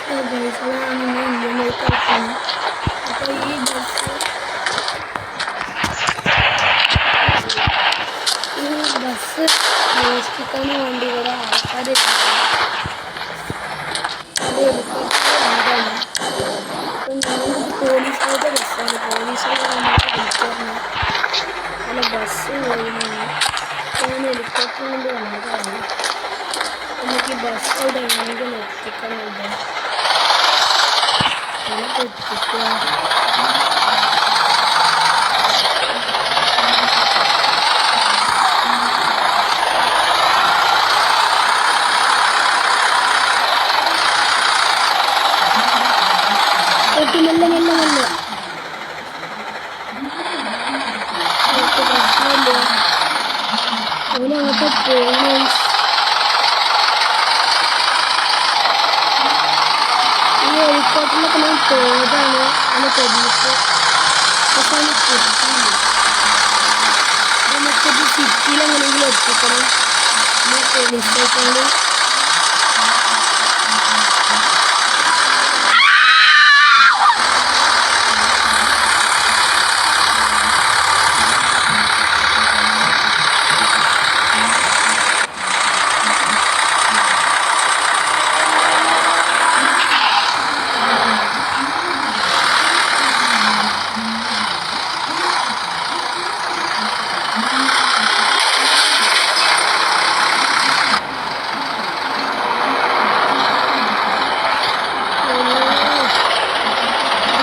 ഗൈസാണ് ഇന്ത്യയിലേക്കാണ്. അപ്പോൾ ഈ ബസ് മോഷ്ടിക്കാൻ വേണ്ടി ഇവിടെ ആൾക്കാർ അത് ഹെലികോപ്റ്റർ വന്നതാണ്. അപ്പം ഞാനിത് പോലീസുകാരുടെ ബസ്സാണ്. പോലീസുകാർ നമുക്ക് വിളിച്ചിരുന്നു അല്ല ബസ് പോയിരുന്നത്. ഞാൻ ഹെലികോപ്റ്റർ കൊണ്ട് വന്നതാണ്. നമുക്ക് ഈ ബസ് അവിടെ എങ്ങനെയെങ്കിലും എത്തിക്കണമുണ്ട്. നമുക്ക് എത്തിക്കുക. മെല്ലെ മെല്ലെ മെല്ലെ പ്രശ്നമില്ല. അവനങ്ങോട്ട് പോയി. ഈ ഹെലികോപ്റ്ററിലൊക്കെ ഞാൻ പോയതാണ് അതിനെ തെരഞ്ഞെടുത്ത്. പക്ഷെ അതിന് കിട്ടിയില്ല. നമുക്കിത് സിറ്റിയിൽ എങ്ങനെയെങ്കിലും എത്തിക്കണം. പോലീസ് സ്റ്റേഷനിൽ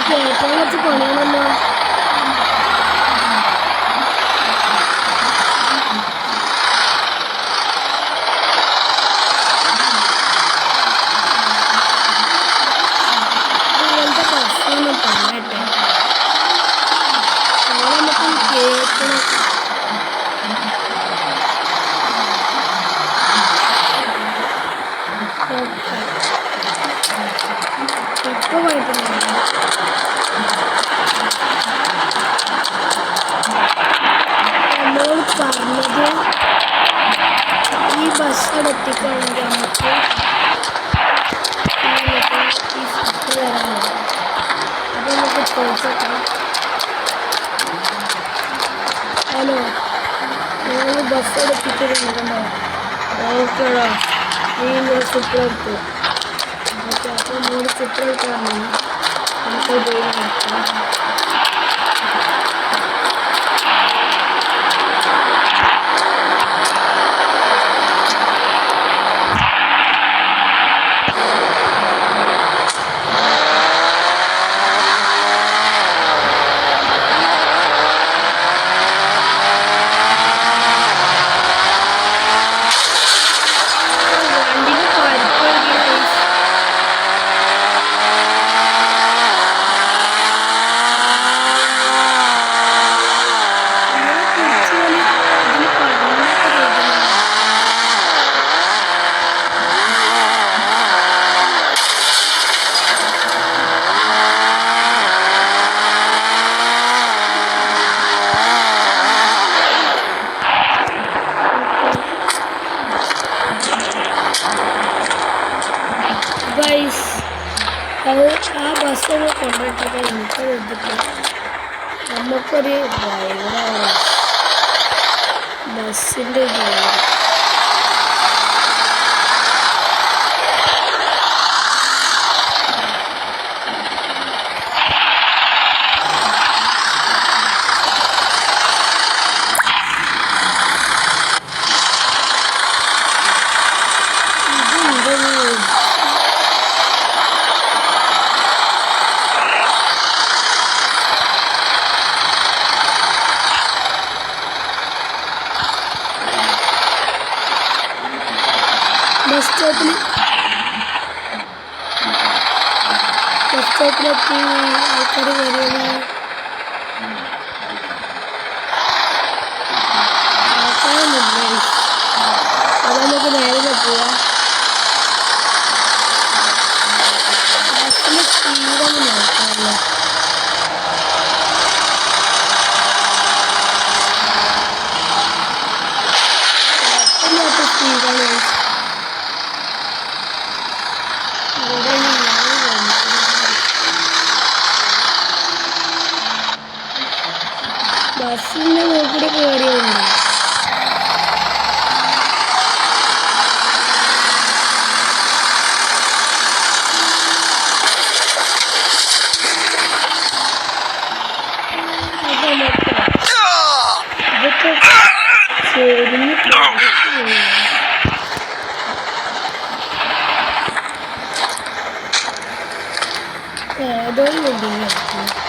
കേട്ടാൻ കുറച്ച് പണിയാണല്ലോ. ഇങ്ങനത്തെ ബസ്സൊന്നും പറയട്ടെ. അവിടെ നമുക്ക് കേൾക്കണം. ഇപ്പൊ കുഴപ്പമില്ല. നമ്മളോട് പറഞ്ഞത് ഈ ബസ് അവിടെ എത്തിക്കുകയാണെങ്കിൽ നമുക്ക് ഈ സിറ്റി വരാനുണ്ട്. അപ്പോൾ നമുക്ക് ചോദിച്ചേക്കാം. ഹലോ, നിങ്ങൾ ബസ് അവിടെ എത്തിച്ചിട്ടുണ്ടോ? ഓക്കേടാ, നീ ഇങ്ങനെ ചിത്രം എടുത്തു. ഓക്കെ, അപ്പോൾ നിങ്ങൾ ചിത്രം എടുക്കണം. നമുക്ക് പോയി നോക്കാം. ആ ബസ്സൊക്കെ കൊണ്ടിട്ടൊക്കെ എനിക്ക് എടുത്തിട്ട് നമുക്കൊരു ഡ്രൈവറാണ്. ബസ്സിൻ്റെ ഡ്രൈവർ. ബസ് സ്റ്റോപ്പിലെത്തി ആൾക്കാർ കയറിയത്. ആൾക്കാരൊന്നുമില്ല. അത് നമുക്ക് നേരെ പോവാം. ബസ്സിന് സ്പീഡൊന്നും നോക്കാറില്ല. കുഴപ്പമില്ലാത്ത സ്പീഡാണ്. ഇവിടെ മസിലിന്റെ നോക്കിടെ കയറിയുണ്ട്. ഇതൊക്കെ ചെരിഞ്ഞ് ഏതോ ഉണ്ട്.